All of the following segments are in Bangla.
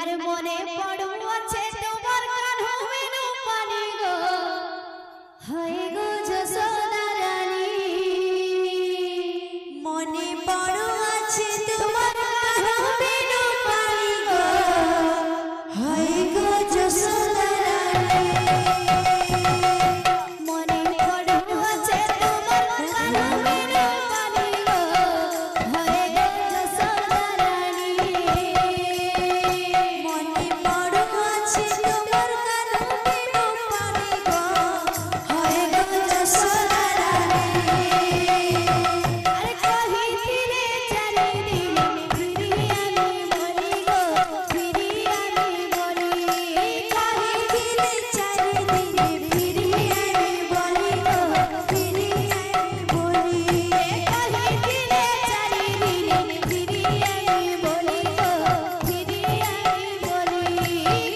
আরে মনে পড়ো আছে তোমার কানু বিনু পানি গো হয় গো যশোদা রানী মনে পড়ো আছে তোমার কানু বিনু পানি গো হয় গো যশোদা রানী মনে পড়ো আছে তোমার কানু বিনু পানি গো হয় গো যশোদা রানী মনে পড়ো আছে তোমার কানু বিনু পানি গো হয় গো যশোদা রানী আরে কহিছিলে চারিদিন ফিরি আমি বলি গো ফিরি আমি বলি কহিছিলে চারিদিন ফিরি আমি বলি গো ফিরি আমি বলি কহিছিলে চারিদিন ফিরি আমি বলি গো ফিরি আমি বলি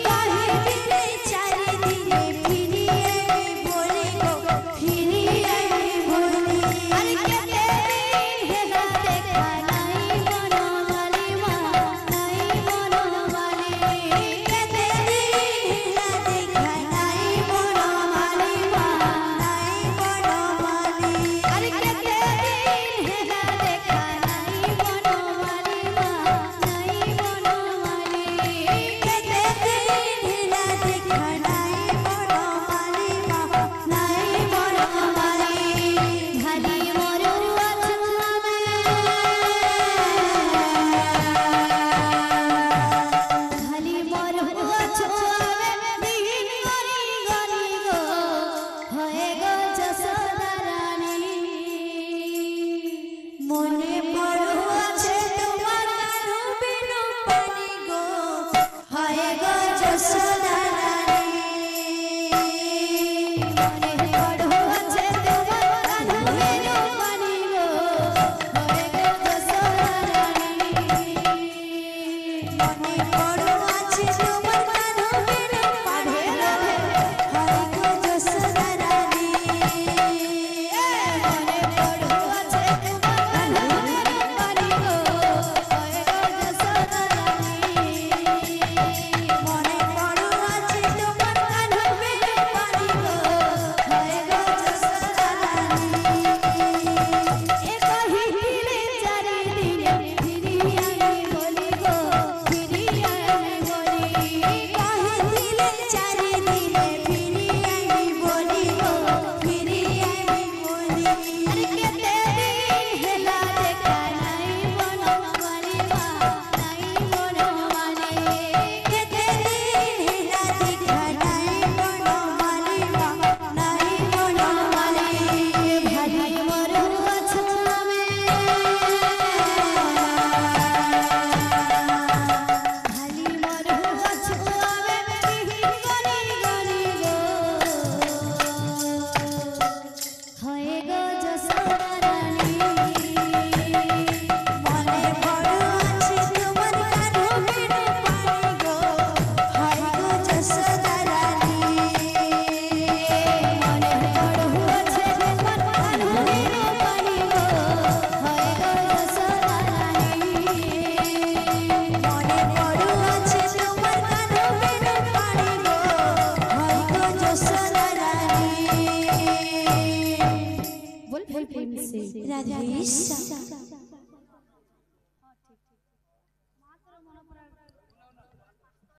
কহিছিলে চারিদিন ফিরি আমি বলি গো ফিরি আমি বলি আরে কেতে দিন হেলা দেখা নাই মনোমালি মা নাই মনোমালি কেতে দিন হেলা দেখা নাই মনোমালি মা নাই মনোমালি আরে কেতে দিন হেলা দেখা নাই মনোমালি মা নাই মনোমালি কেতে দিন হেলা দেখা নাই মনোমালি মা নাই মনোমালি খালি মরু আছো আমি খালি মরু আছো আমি দিন গনি গনি গো হয়ে গো যশোদা রানী মনে পড়ো আছে তোমার কানু বিনু পানি গো হয়ে গো যশোদা